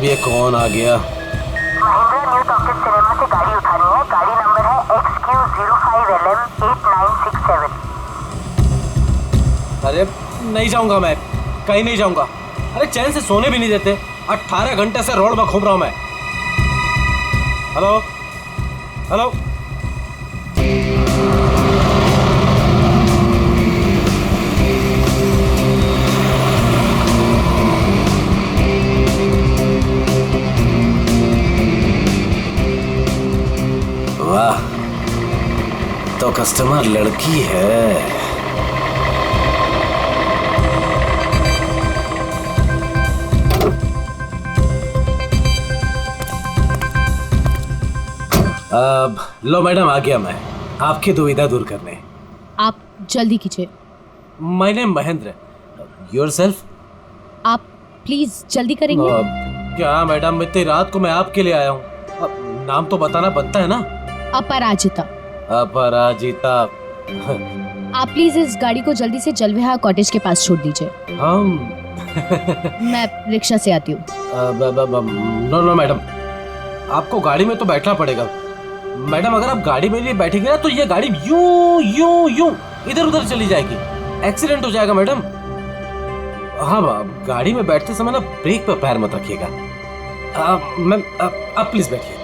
अब ये कौन आ गया? महिंद्रा न्यू टॉकीज सिनेमा से गाड़ी उठानी है। गाड़ी नंबर है XQ05LM8967। अरे नहीं जाऊंगा, मैं कहीं नहीं जाऊंगा। अरे चैन से सोने भी नहीं देते। 18 घंटे से रोड में घूम रहा हूं मैं। Hello hello. वाह, तो कस्टमर लड़की है। अब लो मैडम, आ गया मैं आपकी दुविधा दूर करने। आप जल्दी कीजिए। My name Mahendra. योरसेल्फ? आप प्लीज जल्दी करेंगे। क्या मैडम, इतनी रात को मैं आपके लिए आया हूँ। नाम तो बताना बनता है ना। अपराजिता। अपराजिता। आप प्लीज इस गाड़ी को जल्दी से जलविहार कॉटेज के पास छोड़ दीजिए। हम मैं रिक्शा से आती हूँ। नो नो मैडम, आपको गाड़ी में तो बैठना पड़ेगा। मैडम अगर आप गाड़ी में नहीं बैठेंगे ना तो ये गाड़ी यूं यूं यूं इधर उधर चली जाएगी। एक्सीडेंट हो जाएगा मैडम। हाँ, गाड़ी में बैठते समय ना ब्रेक पर पैर मत रखिएगा। मैम आप प्लीज बैठिए।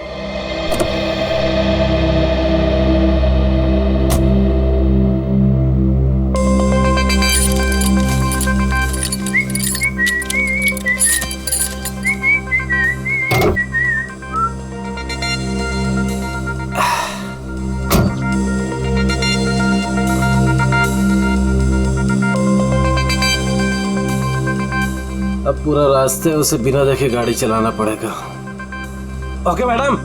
अब पूरा रास्ते उसे बिना देखे गाड़ी चलाना पड़ेगा। Okay madam.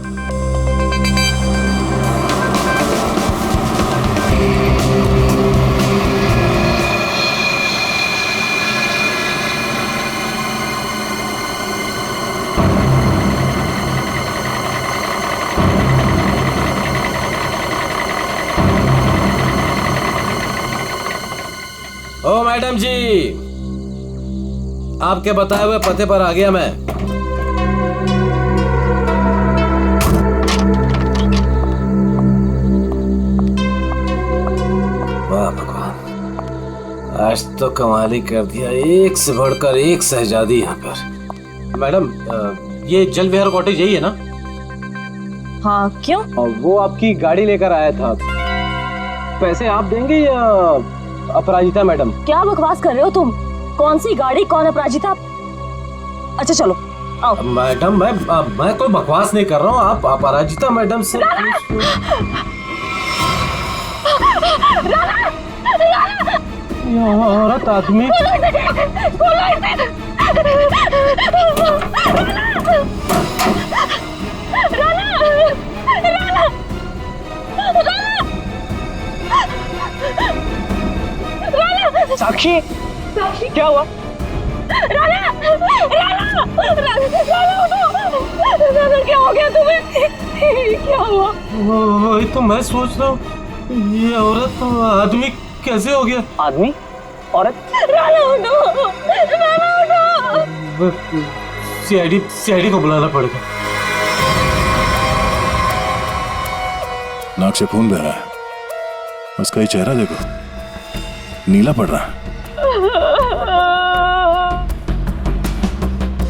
ओ मैडम जी, आपके बताए हुए पते पर आ गया मैं। वाह भगवान, आज तो कमाल ही कर दिया। एक से बढ़कर एक शहजादी यहाँ पर। मैडम ये जलविहार कॉटेज यही है ना? हाँ, क्यों? वो आपकी गाड़ी लेकर आया था। पैसे आप देंगे या अपराजिता मैडम? क्या बकवास कर रहे हो तुम? कौन सी गाड़ी, कौन अपराजिता? अच्छा चलो आओ। मैडम मैं कोई बकवास नहीं कर रहा हूँ। आप अपराजिता मैडम से औरत आदमी। साक्षी, क्या हुआ? राना, क्या हो गया तुम्हें? क्या हुआ? वही तो मैं सोच रहा हूँ, ये औरत तो आदमी कैसे हो गया? आदमी? औरत? सीआईडी को बुलाना पड़ेगा। नाक से खून बह रहा है। उसका ही चेहरा देखो, नीला पड़ रहा है।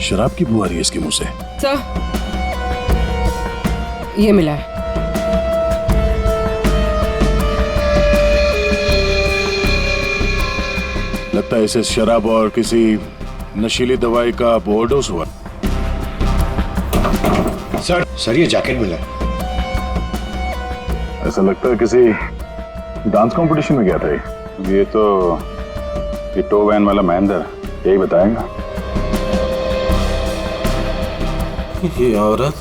शराब की बू आ रही है इसके मुंह से। सर, ये मिला है। लगता है इसे शराब और किसी नशीली दवाई का ओवरडोज हुआ। सर ये जैकेट मिला है। ऐसा लगता है किसी डांस कंपटीशन में गया था ये तो ये टो वैन वाला महेंद्र यही बताएगा। ये औरत,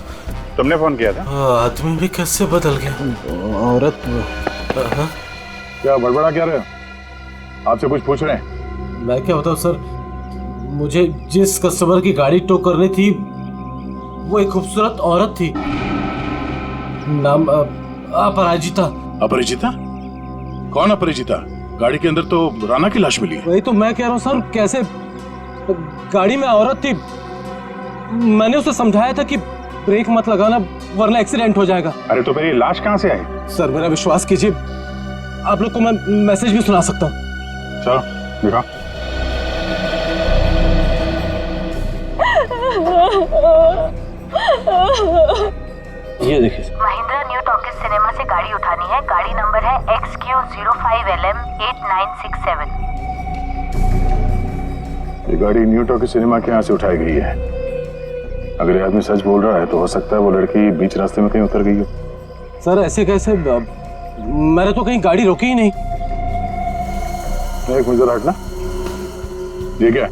तुमने फोन किया था? आदमी भी कैसे बदल गया? औरत क्या बड़बड़ा क्या रहे हो? आपसे कुछ पूछ रहे हैं? मैं क्या बताऊं सर, मुझे जिस कस्टमर की गाड़ी टो करनी थी वो एक खूबसूरत औरत थी। नाम अपराजिता। अपरिचिता? कौन अपरिचिता? गाड़ी के अंदर तो राना की लाश मिली है। वही तो मैं कह रहा हूँ सर, कैसे गाड़ी में औरत थी, मैंने उसे समझाया था कि ब्रेक मत लगाना वरना एक्सीडेंट हो जाएगा। अरे तो फिर ये लाश कहाँ से आई? सर मेरा विश्वास कीजिए, आप लोग को मैं मैसेज भी सुना सकता हूँ। चलो दिखाओ। ये देखिए महिंद्रा न्यू टॉकीज सिनेमा से गाड़ी उठानी है। गाड़ी नंबर है XQ05LM8967। ये गाड़ी न्यू टॉकीज सिनेमा के यहाँ से उठाई गई है। अगर ये आदमी सच बोल रहा है तो हो सकता है वो लड़की बीच रास्ते में कहीं उतर गई हो। सर ऐसे कैसे, मैंने तो कहीं गाड़ी रोकी ही नहीं। एक मिनट हटना। ये क्या,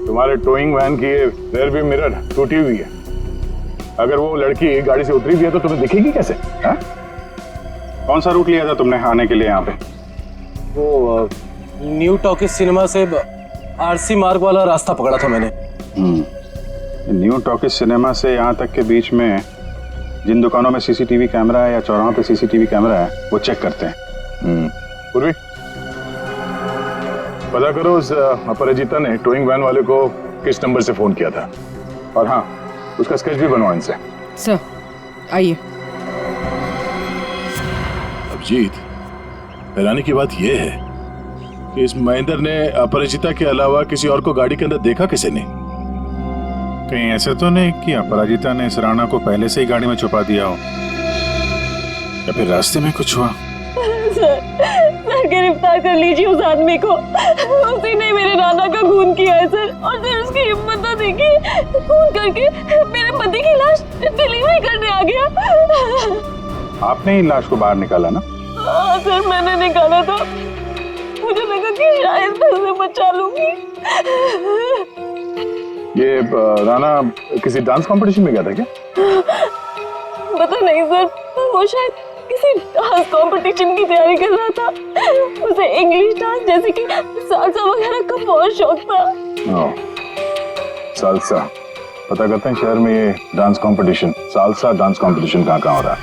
तुम्हारे टोइंग वैन की रेयर व्यू मिरर टूटी हुई है। अगर वो लड़की गाड़ी से उतरी भी है तो तुम्हें दिखेगी कैसे? हा? कौन सा रूट लिया था तुमने आने के लिए यहाँ पे? वो न्यू टॉकीज सिनेमा से आरसी मार्ग वाला रास्ता पकड़ा था मैंने। न्यू टॉकीज सिनेमा से यहाँ तक के बीच में जिन दुकानों में सीसीटीवी कैमरा है या चौराहों पे सीसीटीवी कैमरा है वो चेक करते हैं। पूर्वी पता करो उस अपराजिता ने टोइंग वैन वाले को किस नंबर से फोन किया था, और हाँ उसका स्केच भी बनवाओ इनसे। सर आइए। अभिजीत, हैरानी की बात यह है कि इस महेंद्र ने अपराजिता के अलावा किसी और को गाड़ी के अंदर देखा किसी ने? कहीं ऐसे तो नहीं कि अपराजिता ने इस राणा को पहले से ही गाड़ी में छुपा दिया हो, या फिर रास्ते में कुछ हुआ? सर गिरफ्तार कर लीजिए उस आदमी को। उसी ने मेरे नाना का खून किया है सर, और फिर उसकी हिम्मत तो देखिए, खून करके मेरे पति की लाश डिलीवरी करने आ गया। आपने ही लाश को बाहर निकाला ना? हाँ सर मैंने निकाला था, मुझे लगा कि शायद मैं उसे बचा लूंगी। ये राणा किसी डांस कंपटीशन में गया था क्या? पता नहीं सर, वो शायद किसी डांस कंपटीशन की तैयारी कर रहा था। उसे इंग्लिश डांस जैसे कि सालसा वगैरह का बहुत शौक था। सालसा, पता करते हैं शहर में ये dance competition, salsa dance competition कहाँ हो रहा है।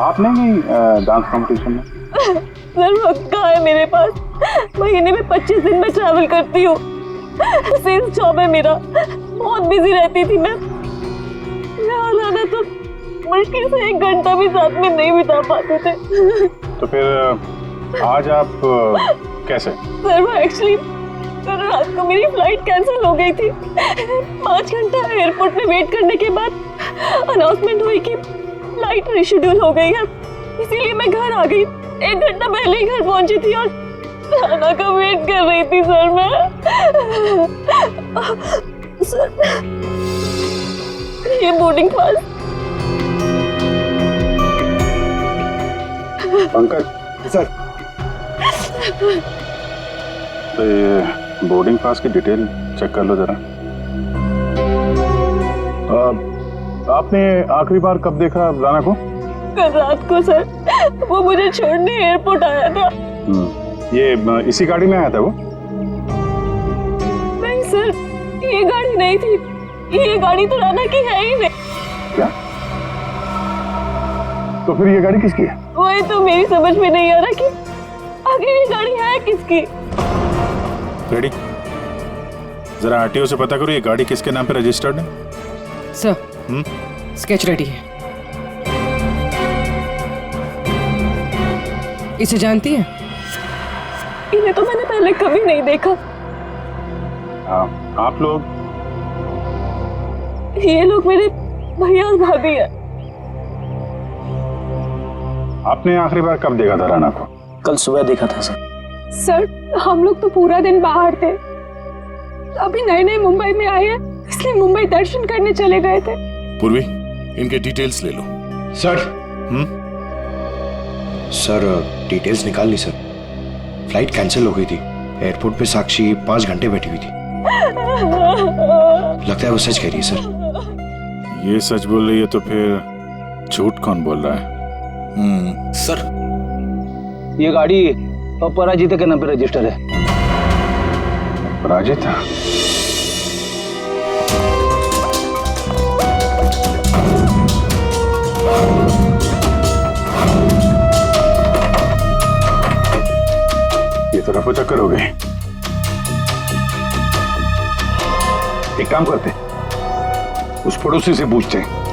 आपने नहीं डांस कंपटीशन में? सर वक्त कहाँ है मेरे पास, महीने में 25 दिन में ट्रैवल करती हूँ। सेल्स जॉब है मेरा, बहुत बिजी रहती थी मैं। यहाँ लाना तो मुश्किल से 1 घंटा भी साथ में नहीं बिता पाते थे। तो फिर आज आप कैसे? सर वो एक्चुअली रात को मेरी फ्लाइट कैंसिल हो गई थी। 5 घंटा एयरपोर्ट में वेट करने के बाद अनाउंसमेंट हुई कि फ्लाइट रिशेड्यूल हो गई है, इसीलिए मैं घर आ गई। 1 घंटा पहले ही घर पहुंची थी और खाना का वेट कर रही थी सर मैं। सर ये बोर्डिंग पास। पंकज सर, तो ये बोर्डिंग पास की डिटेल चेक कर लो जरा। आपने आखिरी बार कब देखा राणा को? कल रात को सर, वो मुझे छोड़ने एयरपोर्ट आया था। ये इसी गाड़ी में आया था वो? नहीं सर, ये गाड़ी नहीं थी, ये गाड़ी तो राणा की है ही नहीं। क्या? तो फिर ये गाड़ी किसकी है? वही तो मेरी समझ में नहीं आ रहा कि आगे ये गाड़ी है किसकी। रेडी, जरा आरटीओ से पता करो ये गाड़ी किसके नाम पे रजिस्टर्ड है। सर स्केच रेडी है। इसे जानती है? इन्हें तो मैंने पहले कभी नहीं देखा। आप लोग? ये लोग मेरे भैया और भाभी है। आपने आखिरी बार कब देखा था राणा को? कल सुबह देखा था सर। सर हम लोग तो पूरा दिन बाहर थे, अभी नए नए मुंबई में आए हैं, इसलिए मुंबई दर्शन करने चले गए थे। पूर्वी, इनके डिटेल्स ले लो। सर सर डिटेल्स निकाल ली सर। फ्लाइट कैंसिल हो गई थी, एयरपोर्ट पे साक्षी 5 घंटे बैठी हुई थी। लगता है वो सच कह रही है सर। ये सच बोल रही है तो फिर झूठ कौन बोल रहा है? सर ये गाड़ी अपराजिता के नाम पे रजिस्टर है। अपराजिता? ये तो रफो चक्कर हो गए। एक काम करते, उस पड़ोसी से पूछते हैं।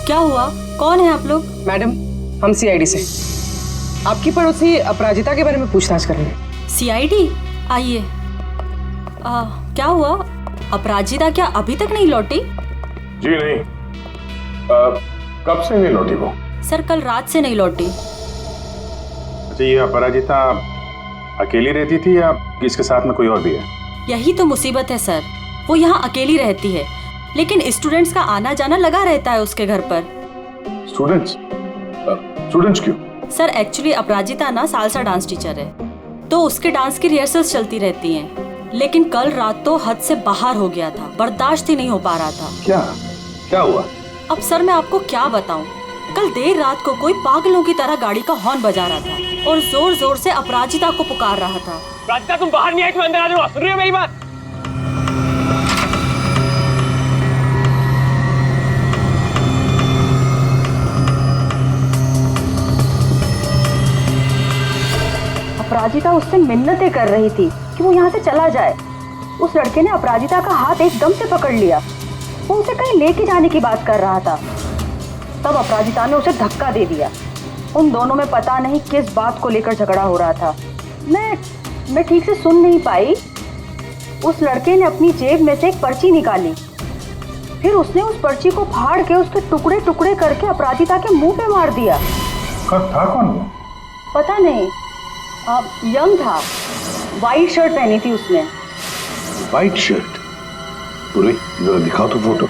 क्या हुआ? कौन है आप लोग? मैडम, हम सीआईडी से आपकी पड़ोसी अपराजिता के बारे में पूछताछ कर रहे हैं। सीआईडी? आइए। क्या हुआ? अपराजिता क्या अभी तक नहीं लौटी? जी नहीं। कब से नहीं लौटी वो? सर कल रात से नहीं लौटी। अच्छा, ये अपराजिता अकेली रहती थी या इसके साथ में कोई और भी है? यही तो मुसीबत है सर, वो यहाँ अकेली रहती है, लेकिन स्टूडेंट्स का आना जाना लगा रहता है उसके घर पर। स्टूडेंट्स? स्टूडेंट्स क्यों? सर एक्चुअली अपराजिता ना सालसा डांस टीचर है, तो उसके डांस की रिहर्सल्स चलती रहती हैं। लेकिन कल रात तो हद से बाहर हो गया था, बर्दाश्त ही नहीं हो पा रहा था। क्या हुआ? अब सर मैं आपको क्या बताऊं, कल देर रात को कोई पागलों की तरह गाड़ी का हॉर्न बजा रहा था और जोर जोर से अपराजिता को पुकार रहा था। अपराजिता तुम बाहर नहीं आई, तुम अंदर आ जाओ, सुन रही हो मेरी बात? अपराजिता उससे मिन्नतें कर रही थी कि वो यहाँ से चला जाए। उस लड़के ने अपराजिता का हाथ एकदम से पकड़ लिया, वो उसे कहीं लेके जाने की बात कर रहा था। तब अपराजिता ने उसे धक्का दे दिया। उन दोनों में पता नहीं किस बात को लेकर झगड़ा हो रहा था। मैं ठीक से सुन नहीं पाई। उस लड़के ने अपनी जेब में से एक पर्ची निकाली, फिर उसने उस पर्ची को फाड़ के उसके टुकड़े टुकड़े करके अपराजिता के मुंह पे मार दिया। था कौन वो? पता नहीं, यंग था, वाइट शर्ट पहनी थी उसने। White shirt? पूरी जरा दिखाओ तो फोटो।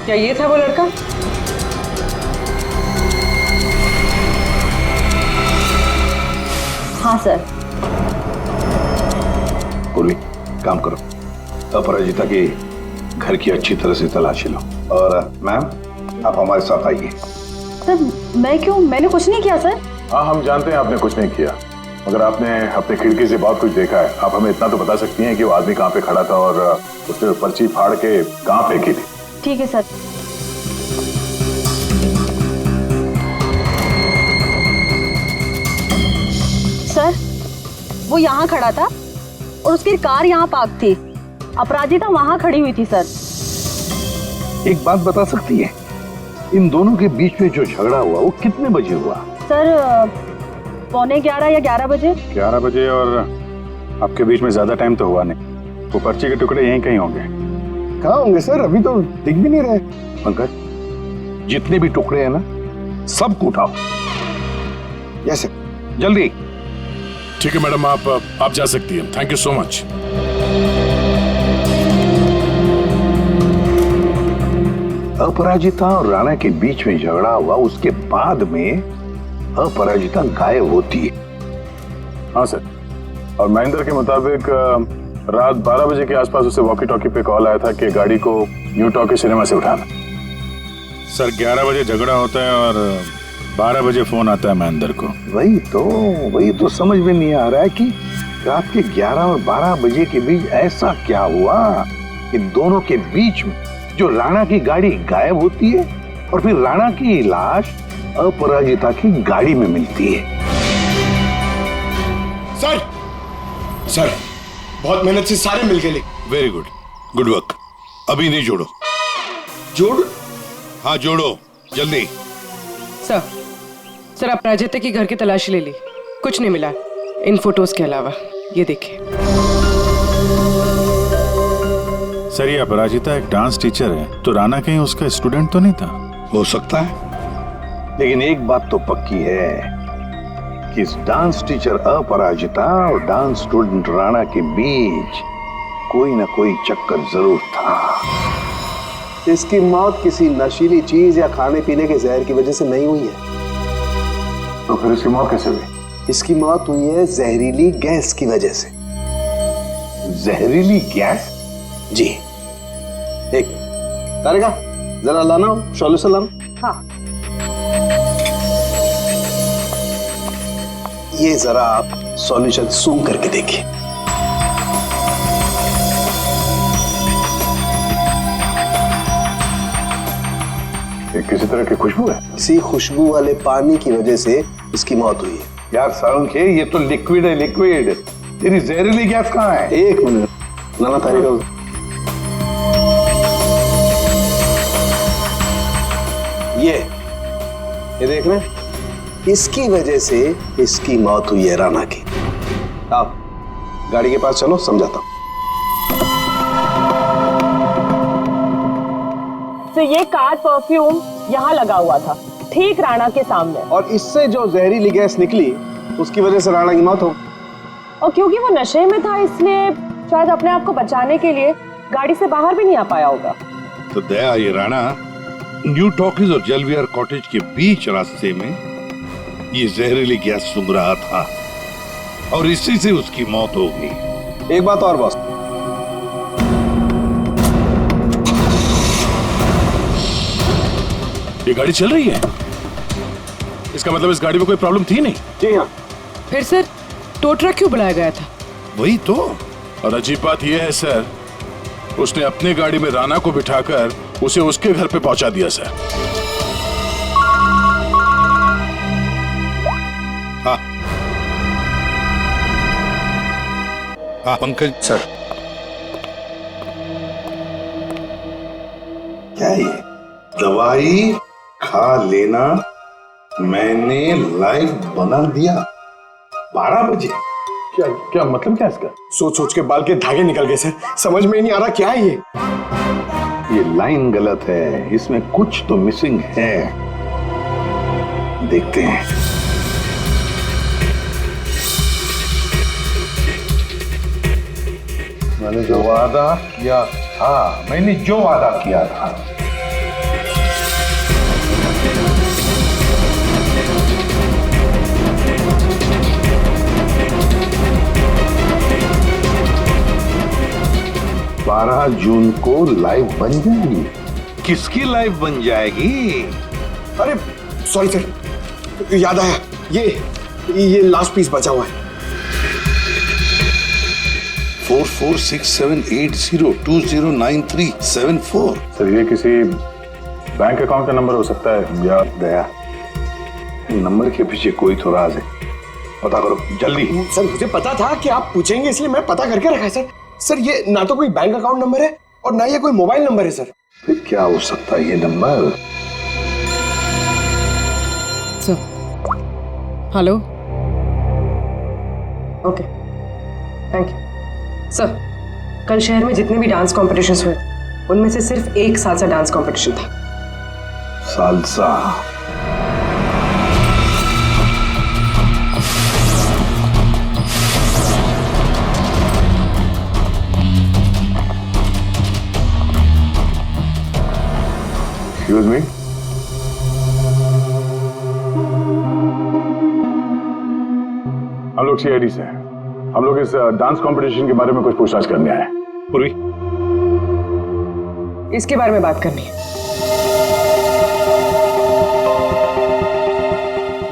क्या ये था वो लड़का? हाँ सर। पूरी काम करो, अपराजिता के घर की अच्छी तरह से तलाशी लो। और मैम, आप हमारे साथ आइए। सर मैं क्यों? मैंने कुछ नहीं किया सर। हाँ, हम जानते हैं आपने कुछ नहीं किया, मगर आपने अपने खिड़की से बहुत कुछ देखा है। आप हमें इतना तो बता सकती हैं कि वो आदमी कहाँ पे खड़ा था और उसने पर्ची फाड़ के कहाँ फेंकी थी? ठीक है सर। सर वो यहाँ खड़ा था और उसकी कार यहाँ पार्क थी। अपराजिता वहाँ खड़ी हुई थी सर। एक बात बता सकती है, इन दोनों के बीच में जो झगड़ा हुआ वो कितने बजे हुआ? सर 11:15 या 11 बजे। 11 बजे, और आपके बीच में ज्यादा टाइम तो हुआ नहीं। वो पर्ची के टुकड़े यहीं कहीं होंगे। कहाँ होंगे सर? अभी तो दिख भी नहीं रहे। पंकज, जितने भी टुकड़े हैं ना, सबको उठाओ। यस सर, जल्दी। ठीक है मैडम, आप जा सकती हैं। Thank you so much. Aparajita और राणा के बीच में झगड़ा हुआ, उसके बाद में अपराजिता गायब होती है। हाँ सर, और महेंद्र के मुताबिक रात 12 बजे के आसपास उसे वॉकी टॉकी पे कॉल आया था कि गाड़ी को न्यू टॉकी सिनेमा से उठाना। सर 11 बजे झगड़ा होता है और 12 बजे फोन आता है महेंद्र को। वही तो समझ में नहीं आ रहा है कि रात के 11 और 12 बजे के बीच ऐसा क्या हुआ कि दोनों के बीच में जो राणा की गाड़ी गायब होती है और फिर राणा की लाश अपराजिता की गाड़ी में मिलती है। सर बहुत मेहनत से सारे मिल गए। Very good, good work. अभी नहीं जोड़ो। जोड़? हाँ जोड़ो, जल्दी। सर अपराजिता की घर की तलाशी ले ली, कुछ नहीं मिला इन फोटोज के अलावा। ये देखिए सर, ये अपराजिता एक डांस टीचर है, तो राणा कहीं उसका स्टूडेंट तो नहीं था? हो सकता है, लेकिन एक बात तो पक्की है कि इस डांस टीचर अपराजिता और डांस स्टूडेंट राणा के बीच कोई ना कोई चक्कर जरूर था। इसकी मौत किसी नशीली चीज या खाने पीने के जहर की वजह से नहीं हुई है। तो फिर इसकी मौत कैसे हुई? इसकी मौत हुई है जहरीली गैस की वजह से। जहरीली गैस? जी। एक तारिका, जरा लाना सॉल्यूशन लाना। हाँ। ये जरा आप सॉल्यूशन सूंघ करके देखिए। किसी तरह की खुशबू है? इसी खुशबू वाले पानी की वजह से इसकी मौत हुई है। यार संखे, ये तो लिक्विड है, लिक्विड। तेरी जहरीली गैस कहाँ है? एक मिनट नाना तारेगा। ये देख रहे हैं? इसकी वजह से इसकी मौत हुई है राणा की। आप गाड़ी के पास चलो, समझाता हूं। तो ये कार परफ्यूम यहाँ लगा हुआ था, ठीक राणा के सामने, और इससे जो जहरीली गैस निकली उसकी वजह से राणा की मौत हो। और क्योंकि वो नशे में था इसलिए शायद अपने आप को बचाने के लिए गाड़ी से बाहर भी नहीं आ पाया होगा। तो दया, ये राणा न्यू टॉकीज और जलविहार कॉटेज के बीच रास्ते में ये जहरीली गैस सूंघ रहा था और इसी से उसकी मौत हो गई। एक बात और बॉस, ये गाड़ी चल रही है, इसका मतलब इस गाड़ी में कोई प्रॉब्लम थी नहीं। जी हाँ। फिर सर टो ट्रक क्यों बुलाया गया था? वही तो। और अजीब बात यह है सर, उसने अपनी गाड़ी में राणा को बिठाकर उसे उसके घर पे पहुंचा दिया सर। हाँ हाँ पंकज सर, क्या है ये? दवाई खा लेना, मैंने लाइव बना दिया 12 बजे। क्या क्या मतलब क्या इसका? सोच सोच के बाल के धागे निकल गए सर, समझ में ही नहीं आ रहा क्या है ये। ये लाइन गलत है, इसमें कुछ तो मिसिंग है। देखते हैं। मैंने जो वादा किया था, मैंने जो वादा किया था, बारह जून को लाइव बन जाएगी। किसकी लाइफ बन जाएगी? अरे सॉरी सर, याद आया, ये लास्ट पीस बचा हुआ है। 446780209374। सर, ये किसी बैंक अकाउंट का नंबर हो सकता है या दया? नंबर के पीछे कोई तो राज है, पता करो जल्दी। सर मुझे पता था कि आप पूछेंगे, इसलिए मैं पता करके रखा है सर। सर ये ना तो कोई बैंक अकाउंट नंबर है और ना ये कोई मोबाइल नंबर है सर। फिर क्या हो सकता है ये number? Sir hello, okay thank you. Sir कल शहर में जितने भी डांस कॉम्पिटिशन्स हुए उनमें से सिर्फ एक सालसा डांस कॉम्पिटिशन था। सालसा? Excuse me? हम लोग सीआईडी से हैं। हम लोग इस डांस कंपटीशन के बारे में कुछ पूछताछ करने आए हैं। पूर्वी, इसके बारे में बात करनी है।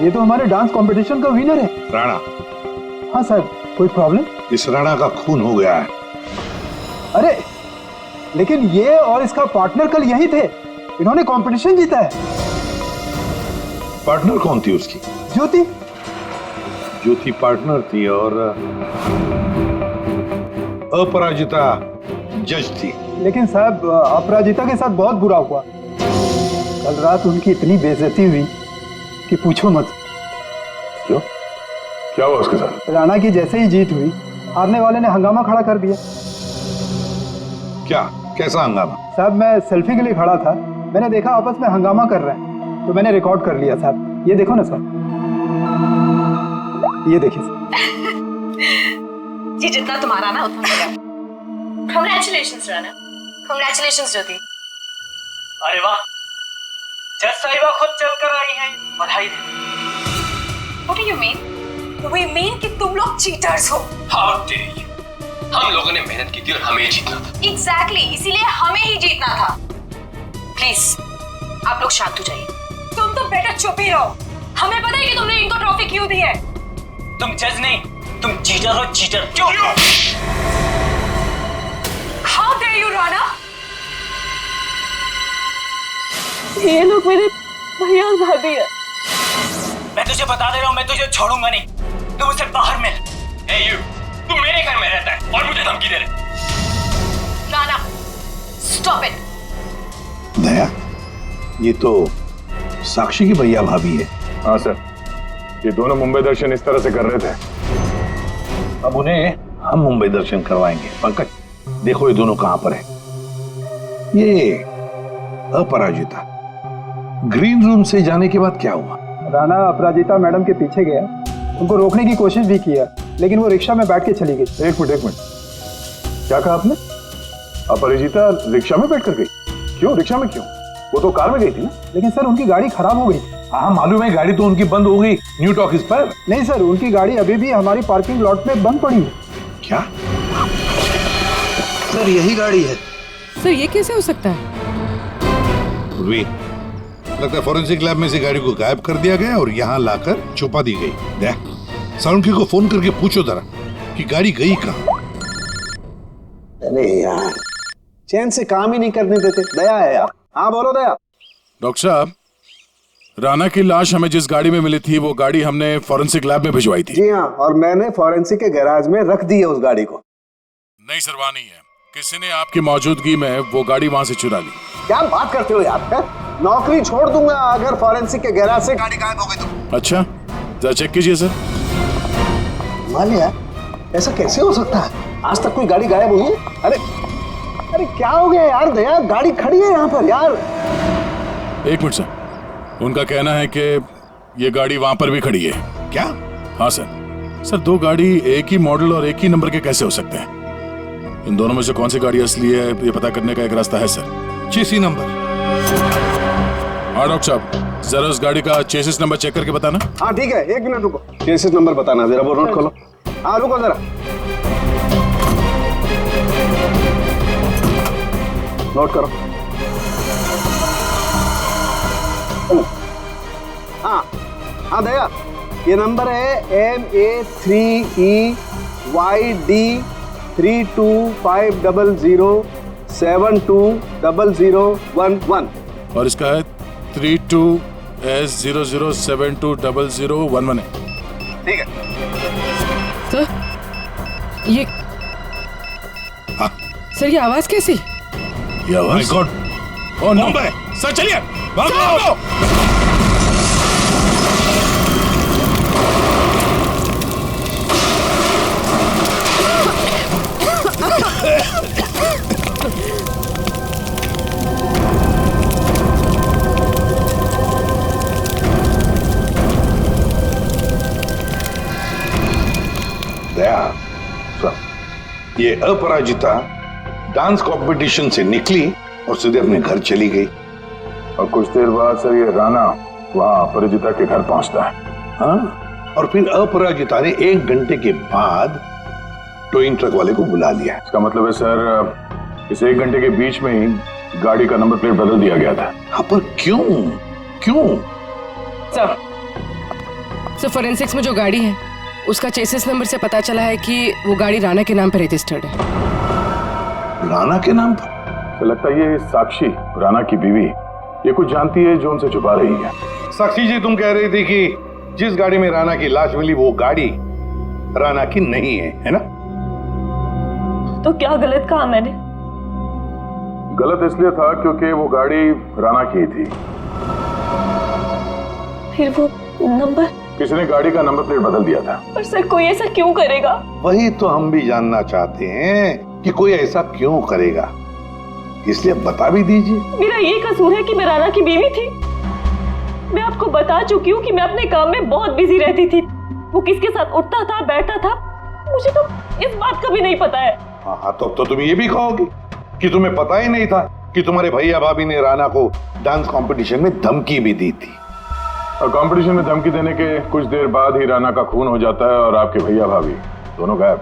ये तो हमारे डांस कंपटीशन का विनर है, राणा। हाँ सर, कोई प्रॉब्लम? इस राणा का खून हो गया है। अरे लेकिन ये और इसका पार्टनर कल यही थे, इन्होंने कंपटीशन जीता है। पार्टनर कौन थी उसकी? ज्योति। ज्योति पार्टनर थी और अपराजिता जज थी। लेकिन साहब अपराजिता के साथ बहुत बुरा हुआ। कल रात उनकी इतनी बेइज्जती हुई कि पूछो मत। क्यों? क्या हुआ उसके साथ? राणा की जैसे ही जीत हुई, हारने वाले ने हंगामा खड़ा कर दिया। क्या? कैसा हंगामा? साहब मैं सेल्फी के लिए खड़ा था, मैंने देखा आपस में हंगामा कर रहे हैं, तो मैंने रिकॉर्ड कर लिया साहब। ये देखो ना सर, ये देखिए जी, जितना तुम्हारा ना उतना मेरा। कांग्रेचुलेशंस राणा, कांग्रेचुलेशंस ज्योति। अरे वाह, जज साहिबा खुद चलकर आई हैं, बधाई दे। What do you mean? We mean कि तुम लोग चीटर्स हो। How dare you? हम लोगों ने मेहनत की थी और हमें जीतना था। Exactly, इसीलिए हमें ही जीतना था। प्लीज आप लोग शांत हो जाइए। तुम तो बेटा चुप ही रहो। हमें पता है कि तुमने इनको ट्रॉफी क्यों दी है। तुम जज नहीं, तुम चीटर हो, चीटर। क्यों? How dare you, Rana? ये लोग मेरे भैया और भाभी है। मैं तुझे बता दे रहा हूँ, मैं तुझे छोड़ूंगा नहीं। तो उसे बाहर मिल। Hey you, तू मेरे घर में रहता है और मुझे धमकी दे रहे। Rana, stop it. दया, ये तो साक्षी की भैया भाभी है। हाँ सर, ये दोनों मुंबई दर्शन इस तरह से कर रहे थे। अब उन्हें हम मुंबई दर्शन करवाएंगे। पंकज, देखो ये दोनों कहां पर है। ये अपराजिता ग्रीन रूम से जाने के बाद क्या हुआ? राणा अपराजिता मैडम के पीछे गया, उनको रोकने की कोशिश भी किया, लेकिन वो रिक्शा में बैठ के चली गई। एक मिनट, क्या कहा आपने? अपराजिता रिक्शा में बैठ कर गई? क्यों रिक्शा में क्यों? वो तो कार में गई थी ना। लेकिन सर उनकी गाड़ी खराब हो गई थी। हाँ मालूम है, गाड़ी तो उनकी बंद हो गई न्यू टॉकीज पर। नहीं सर, उनकी गाड़ी अभी भी हमारी पार्किंग लॉट में बंद पड़ी है। क्या? सर यही गाड़ी है। सर ये कैसे हो सकता है? लगता है फॉरेंसिक लैब में से गाड़ी को गायब कर दिया गया और यहाँ लाकर छुपा दी गई। साउंड को फोन करके पूछो जरा कि गाड़ी गई कहाँ। अरे यार, चैन से काम ही नहीं करने देते। दया है यार। हाँ बोलो दया। डॉक्टर साहब, राणा की लाश हमें जिस गाड़ी में मिली थी वो गाड़ी हमने फॉरेंसिक लैब में भिजवाई थी। जी हाँ, और मैंने फॉरेंसिक के गैराज में रख दी है उस गाड़ी को। नहीं सर, वहाँ नहीं है। किसी ने आपकी मौजूदगी में वो गाड़ी वहाँ से चुरा ली। क्या बात करते हो यार? है? नौकरी छोड़ दूंगा अगर फॉरेंसिक के गैराज से गाड़ी गायब हो गई तो। अच्छा, जरा चेक कीजिए सर। मालिया, ऐसा कैसे हो सकता है? आज तक कोई गाड़ी गायब हुई है? अरे क्या हो गया यार दया? गाड़ी खड़ी है यहाँ पर यार। एक मिनट सर, उनका कहना है कि ये गाड़ी वहां पर भी खड़ी है। क्या? हाँ सर, दो गाड़ी एक ही मॉडल और एक ही नंबर के कैसे हो सकते हैं? इन दोनों में से कौन सी गाड़ी असली है ये पता करने का एक रास्ता है सर। चेसी नंबर। हाँ डॉक्टर साहब, जरा उस गाड़ी का चेसिस नंबर चेक करके बताना। हाँ ठीक है, एक मिनट रुको। चेसिस नंबर बताना जरा, वो नोट खोलो। हाँ रुको जरा, नोट करो। हाँ दया, ये नंबर है MA3EYD325007200011 और इसका है 32S00720011 है। ठीक है सर, ये सर ये आवाज कैसी? ये आवाज? गॉड, ओह नो सर, चलिए भागो। दया, ये अपराजिता डांस कंपटीशन से निकली और सीधे अपने घर चली गई। और कुछ देर बाद सर ये राणा वहाँ अपराजिता के घर पहुंचता है। हाँ, और फिर अपराजिता ने 1 घंटे के बाद टोइंग ट्रक वाले को बुला लिया। इसका मतलब है सर, इस 1 घंटे के बीच में ही गाड़ी का नंबर प्लेट बदल दिया गया था। हाँ, पर क्यों? सर फॉरेंसिक्स में जो गाड़ी है उसका चेसिस नंबर से पता चला है कि वो गाड़ी राणा के नाम पर रजिस्टर्ड है। राणा के नाम पर? तो लगता है ये साक्षी, राणा की बीवी, ये कुछ जानती है जो उनसे छुपा रही है। साक्षी जी, तुम कह रही थी कि जिस गाड़ी में राणा की लाश मिली वो गाड़ी राणा की नहीं है ना? तो क्या गलत कहा मैंने? गलत इसलिए था क्योंकि वो गाड़ी राणा की थी। फिर वो नंबर? किसी ने गाड़ी का नंबर प्लेट बदल दिया था। पर सर कोई ऐसा क्यों करेगा? वही तो हम भी जानना चाहते हैं कि कोई ऐसा क्यों करेगा, इसलिए बता भी दीजिए। मेरा ये कसूर है कि मैं राणा की बीवी थी। मैं आपको बता चुकी हूँ कि मैं अपने काम में बहुत बिजी रहती थी। वो किसके साथ उठता था बैठता था मुझे तो इस बात का भी नहीं पता है। हाँ, तो तुम ये भी कहोगे कि तुम्हें पता ही नहीं था कि तुम्हारे भैया भाभी ने राणा को डांस कंपटीशन में धमकी भी दी थी। और कंपटीशन में धमकी देने के कुछ देर बाद ही राणा का खून हो जाता है और आपके भैया भाभी दोनों गायब।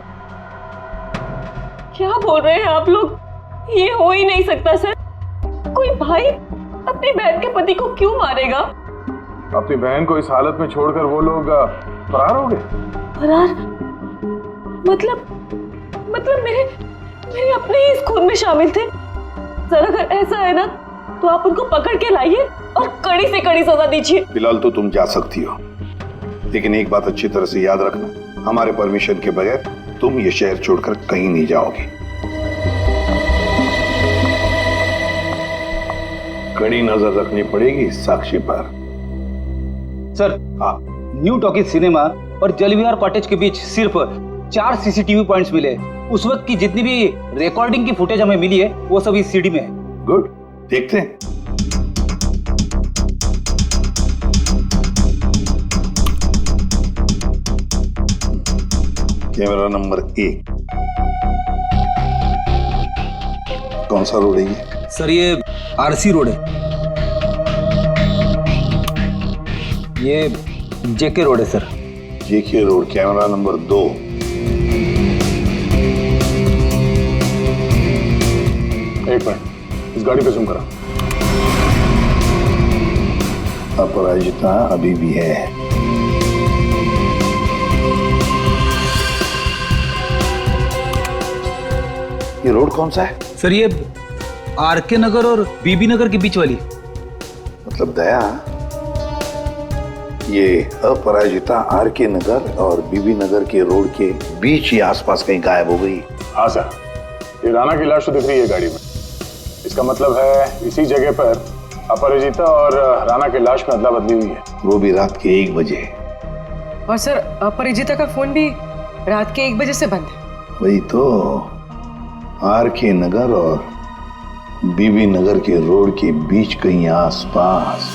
क्या बोल रहे हैं आप लोग? ये हो ही नहीं सकता सर। कोई भाई अपनी बहन के पति को क्यों मारेगा? अपनी बहन को इस हालत में छोड़कर वो लोग फरार हो गए। फरार? मतलब मेरे अपने ही इस खून में शामिल थे। सर अगर ऐसा है ना तो आप उनको पकड़ के लाइए और कड़ी से कड़ी सजा दीजिए। फिलहाल तो तुम जा सकती हो, लेकिन एक बात अच्छी तरह से याद रखना, हमारे परमिशन के बगैर तुम ये शहर छोड़कर कहीं नहीं जाओगे। कड़ी नजर रखनी पड़ेगी साक्षी पर। सर, न्यू टॉकीज सिनेमा और जलविहार कॉटेज के बीच सिर्फ 4 सीसीटीवी पॉइंट्स मिले। उस वक्त की जितनी भी रिकॉर्डिंग की फुटेज हमें मिली है वो सब इस सीडी में है। गुड, देखते हैं। Camera number 1। कौन सा रोड है ये? सर ये आरसी रोड है। ये जेके रोड है सर। जेके रोड, कैमरा नंबर 2। एक मिनट, इस गाड़ी पे जूम करा। अपराजिता अभी भी है। ये रोड कौन सा है? सर ये आरके नगर और बीबी नगर के बीच वाली। मतलब दया, ये अपराजिता आरके नगर और बीबी नगर के रोड के बीच ही आसपास कहीं गायब हो गई। हाँ सर, ये राणा की लाश तो दिख रही है गाड़ी में। इसका मतलब है इसी जगह पर अपराजिता और राणा की लाश में अदला बदली हुई है। वो भी रात के 1 बजे। और सर अपराजिता का फोन भी रात के 1 बजे से बंद है। वही तो, आरके नगर और बीबी नगर के रोड के बीच कहीं आसपास।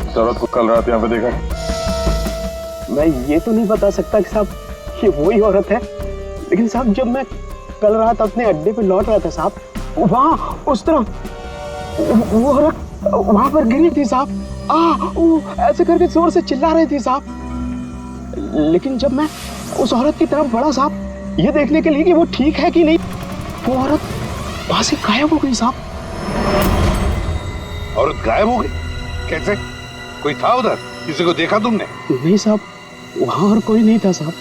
इस औरत को कल रात यहाँ पे देखा? मैं ये तो नहीं बता सकता कि साहब ये वही औरत है, लेकिन साहब जब मैं कल रात अपने अड्डे पे लौट रहा था साहब, वहाँ उस तरफ वो औरत वहां पर गिरी थी साहब। वो ऐसे करके जोर से चिल्ला रही थी साहब। लेकिन जब मैं उस औरत की तरफ बढ़ा साहब, ये देखने के लिए कि वो ठीक है कि नहीं, वो औरत वहां से गायब हो गई साहब। औरत गायब हो गई? कैसे? कोई था उधर? किसी को देखा तुमने? नहीं साहब, वहां और कोई नहीं था साहब।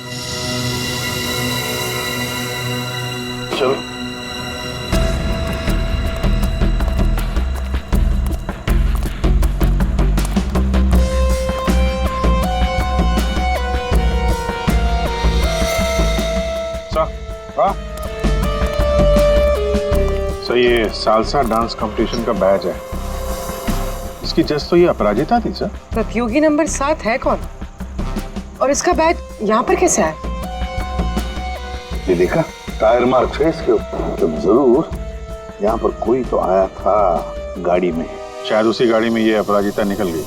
चलो। सर ये सालसा डांस कंपटीशन का बैच है। इसकी जज तो ये अपराजिता थी सर। प्रतियोगी नंबर 7 है कौन? और इसका बैच यहाँ पर कैसे आया? ये देखा टायर मार्क्स है इसके ऊपर। तो जरूर यहाँ पर कोई तो आया था गाड़ी में। शायद उसी गाड़ी में ये अपराजिता निकल गई।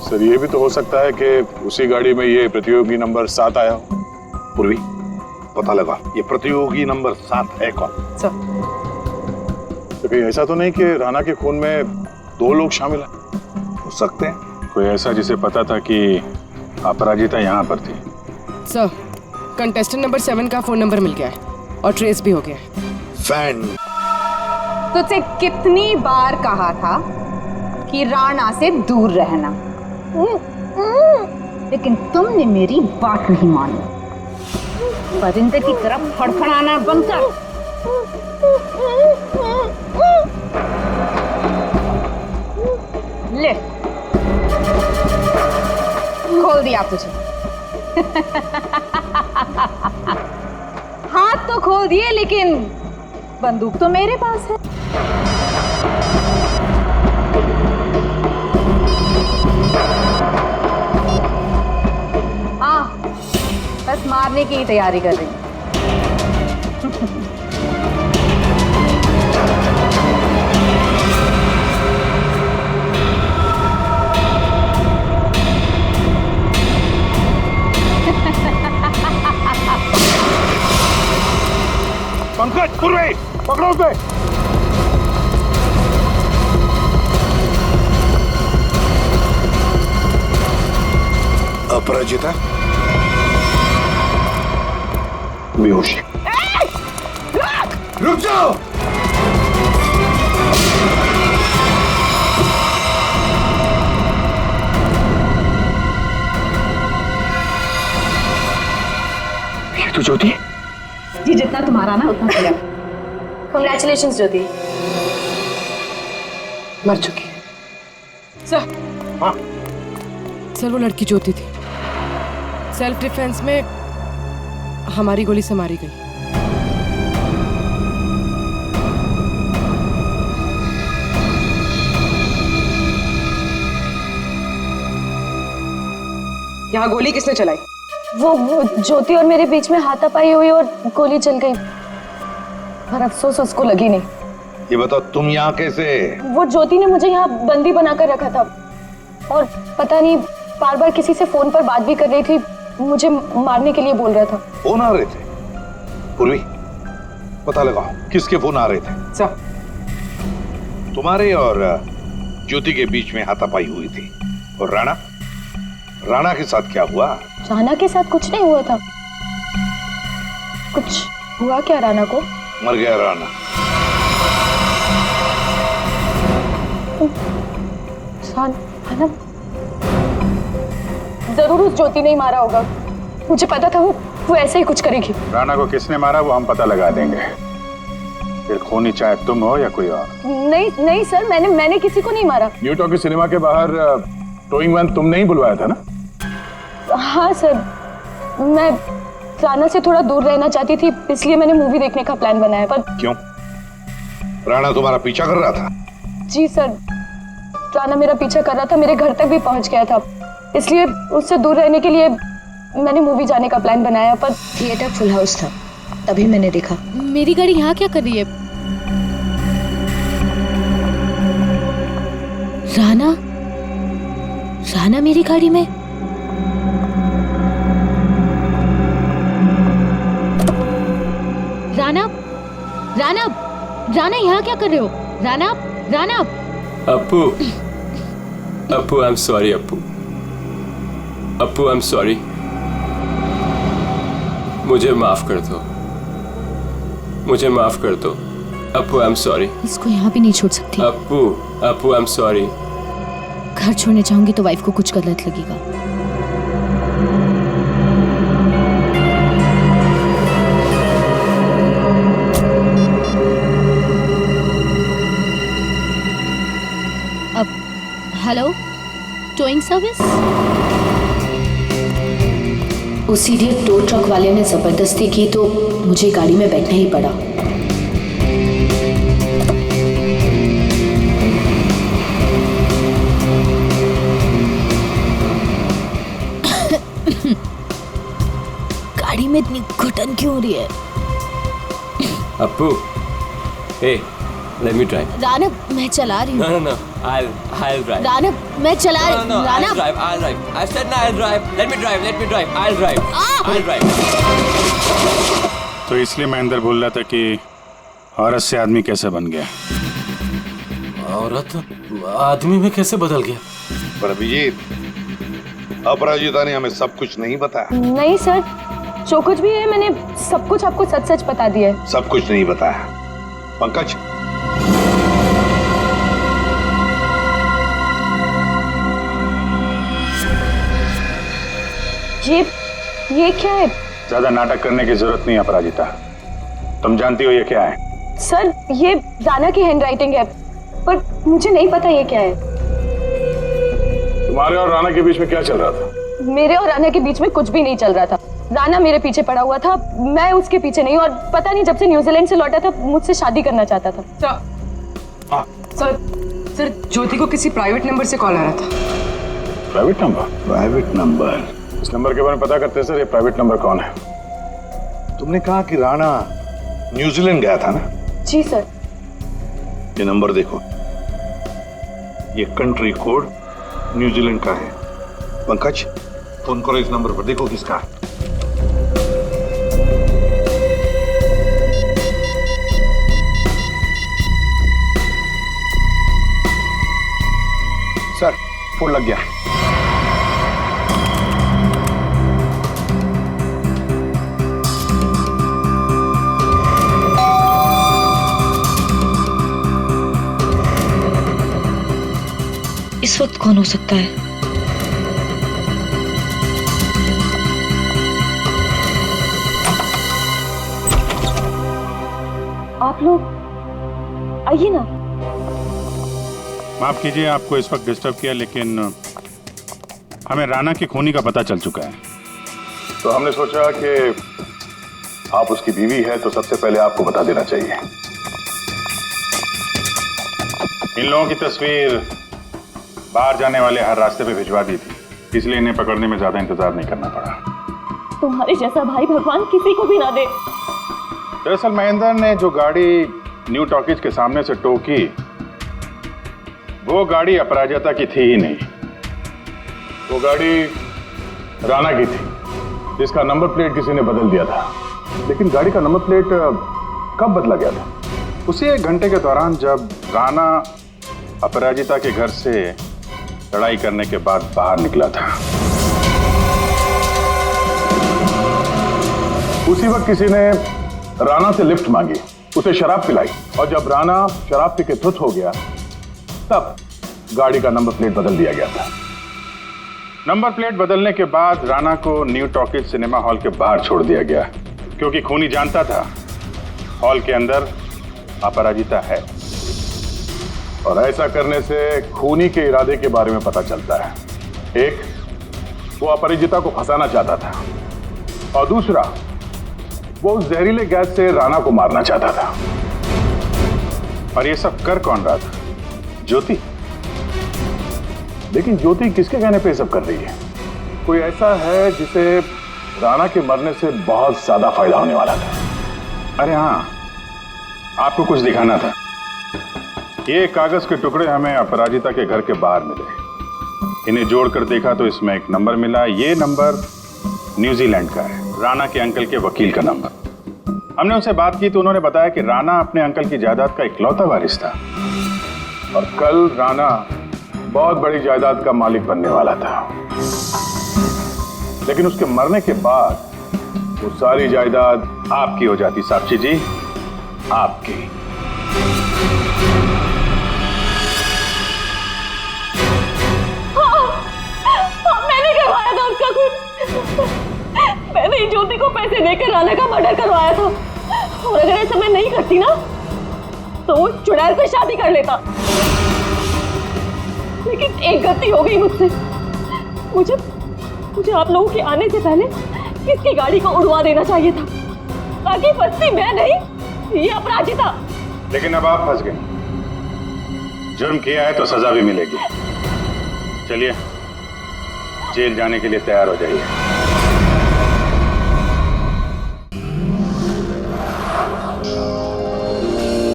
सर ये भी तो हो सकता है कि उसी गाड़ी में ये प्रतियोगी नंबर 7 आया हो। पूर्वी, पता लगा ये प्रतियोगी नंबर 7 है कौन? सर तो कहीं ऐसा तो नहीं कि राणा के खून में 2 लोग शामिल हैं? हो सकते हैं। कोई ऐसा जिसे पता था कि अपराजिता यहाँ पर थी। सर कंटेस्टेंट नंबर 7 का फोन नंबर मिल गया है और ट्रेस भी हो गया है। फैन, तुझसे कितनी बार कहा था कि राणा से दूर रहना, लेकिन तुमने मेरी बात नहीं मानी। परिंदे की तरफ फड़फड़ाना बंद कर। ले, खोल दिया तुझे। हाथ तो खोल दिए, लेकिन बंदूक तो मेरे पास है। हाँ, बस मारने की तैयारी कर रही हूँ। पंकज, पूर्वी, पकड़ो उसे। अपराजिता बेहोशी। रुक जाओ। ये तो ज्योति, जी जितना तुम्हारा ना उतना मेरा। कंग्रेचुलेशंस ज्योति। मर चुकी है सर। हाँ सर वो लड़की ज्योति थी, सेल्फ डिफेंस में हमारी गोली से मारी गई। यहाँ गोली किसने चलाई? वो ज्योति और मेरे बीच में हाथापाई हुई और गोली चल गई, पर अफसोस उसको लगी नहीं। ये बताओ तुम यहाँ कैसे? वो ज्योति ने मुझे यहाँ बंदी बनाकर रखा था और पता नहीं बार बार किसी से फोन पर बात भी कर रही थी, मुझे मारने के लिए बोल रहा था। फोन आ रहे थे? पूर्वी पता लगाओ किसके फोन आ रहे थे। सर तुम्हारे और ज्योति के बीच में हाथापाई हुई थी। और राणा के साथ क्या हुआ? राणा के साथ कुछ नहीं हुआ था। कुछ हुआ क्या राणा को? मर गया राणा। राणा जरूर उस ज्योति ने ही मारा होगा, मुझे पता था वो ऐसे ही कुछ करेगी। राणा को किसने मारा वो हम पता लगा देंगे, फिर खूनी चाहे तुम हो या कोई और। नहीं सर, मैंने किसी को नहीं मारा। न्यू टॉकी सिनेमा के बाहर टोइंग वैन तुमने ही बुलवाया था ना? हाँ सर, मैं राणा से थोड़ा दूर रहना चाहती थी, इसलिए मैंने मूवी देखने का प्लान बनाया। पर क्यों? राणा तुम्हारा पीछा कर रहा था? जी सर, राणा मेरा पीछा कर रहा था, मेरे घर तक भी पहुंच गया था, इसलिए उससे दूर रहने के लिए मैंने मूवी जाने का प्लान बनाया। पर थिएटर फुल हाउस था, तभी मैंने देखा। मेरी गाड़ी यहाँ क्या कर रही है? राणा मेरी गाड़ी में? राणा यहाँ क्या कर रहे हो? Rana Appu I am sorry. Appu I am sorry, मुझे माफ कर दो। Appu I am sorry. इसको यहाँ भी नहीं छोड़ सकती। Appu I am sorry. घर छोड़ने चाहूंगी तो वाइफ को कुछ गलत लगेगा। अब हेलो, टोइंग सर्विस? उस इडियट टो ट्रक वाले ने जबरदस्ती की तो मुझे गाड़ी में बैठना ही पड़ा। गाड़ी में इतनी घुटन क्यों हो रही है? Appu, hey, let me drive. Rana, मैं चला रही हूँ। No, I'll drive. राणा, मैं चला रही हूँ। No, I'll drive. I said no, I'll drive. Let me drive. I'll drive. तो इसलिए मैं अंदर बोल रहा था कि औरत से आदमी कैसे बन गया। औरत आदमी में कैसे बदल गया? पर अभिजीत, अपराजिता ने हमें सब कुछ नहीं बताया। नहीं सर, जो कुछ भी है मैंने सब कुछ आपको सच बता दिया है। सब कुछ नहीं बताया। पंकज, ये क्या है? ज्यादा नाटक करने की जरूरत नहीं अपराजिता, तुम जानती हो ये क्या है? सर, ये राणा की हैंडराइटिंग है, पर मुझे नहीं पता ये क्या है। तुम्हारे और राणा के बीच में क्या चल रहा था? मेरे और राणा के बीच में कुछ भी नहीं चल रहा था। राणा मेरे पीछे पड़ा हुआ था, मैं उसके पीछे नहीं, और पता नहीं जब से न्यूजीलैंड से लौटा था मुझसे शादी करना चाहता था। सर, ज्योति को किसी प्राइवेट नंबर से कॉल आ रहा था। Private number? इस नंबर के बारे में पता करते सर, ये प्राइवेट नंबर कौन है? तुमने कहा कि राणा न्यूजीलैंड गया था ना? जी सर। ये नंबर देखो, ये कंट्री कोड न्यूजीलैंड का है। पंकज, फोन करो इस नंबर पर, देखो किसका है। सर, फोन लग गया। इस वक्त कौन हो सकता है? आप लोग आइए ना। माफ कीजिए आपको इस वक्त डिस्टर्ब किया, लेकिन हमें राणा के खूनी का पता चल चुका है। तो हमने सोचा कि आप उसकी बीवी है तो सबसे पहले आपको बता देना चाहिए। इन लोगों की तस्वीर बाहर जाने वाले हर रास्ते पे भिजवा दी थी, इसलिए इन्हें पकड़ने में ज्यादा इंतजार नहीं करना पड़ा। तुम्हारे जैसा भाई भगवान किसी को भी ना दे। दरअसल महेंद्र ने जो गाड़ी न्यू टॉकीज के सामने से टो की, वो गाड़ी अपराजिता की थी ही नहीं। वो गाड़ी राणा की थी, जिसका नंबर प्लेट किसी ने बदल दिया था। लेकिन गाड़ी का नंबर प्लेट कब बदला गया था? उसी 1 घंटे के दौरान जब राणा अपराजिता के घर से लड़ाई करने के बाद बाहर निकला था। उसी वक्त किसी ने राणा से लिफ्ट मांगी, उसे शराब पिलाई, और जब राणा शराब पी के धुत हो गया तब गाड़ी का नंबर प्लेट बदल दिया गया था। नंबर प्लेट बदलने के बाद राणा को न्यू टॉकीज सिनेमा हॉल के बाहर छोड़ दिया गया, क्योंकि खूनी जानता था हॉल के अंदर अपराजिता है। और ऐसा करने से खूनी के इरादे के बारे में पता चलता है। एक, वो अपराजिता को फंसाना चाहता था, और दूसरा, वो उस जहरीले गैस से राणा को मारना चाहता था। और ये सब कर कौन रहा था? ज्योति। लेकिन ज्योति किसके कहने पे सब कर रही है? कोई ऐसा है जिसे राणा के मरने से बहुत ज्यादा फायदा होने वाला था। अरे हाँ, आपको कुछ दिखाना था। ये कागज के टुकड़े हमें अपराजिता के घर के बाहर मिले। इन्हें जोड़कर देखा तो इसमें एक नंबर मिला। ये नंबर न्यूजीलैंड का है, राणा के अंकल के वकील का नंबर। हमने उनसे बात की तो उन्होंने बताया कि राणा अपने अंकल की जायदाद का इकलौता वारिस था, और कल राणा बहुत बड़ी जायदाद का मालिक बनने वाला था। लेकिन उसके मरने के बाद वो सारी जायदाद आपकी हो जाती। साक्षी जी, आपकी। मैंने करवाया था उसका खून। मैंने ही ज्योति को पैसे देकर राणा का मर्डर करवाया था, और अगर ऐसा मैं नहीं करती ना तो वो चुड़ैल से शादी कर लेता। लेकिन एक गलती हो गई मुझसे। मुझे आप लोगों के आने से पहले इसकी गाड़ी को उड़वा देना चाहिए था, ताकि फंसती मैं नहीं, ये अपराजिता। लेकिन अब आप फंस गए। जुर्म किया है तो सजा भी मिलेगी। चलिए जेल जाने के लिए तैयार हो जाइए।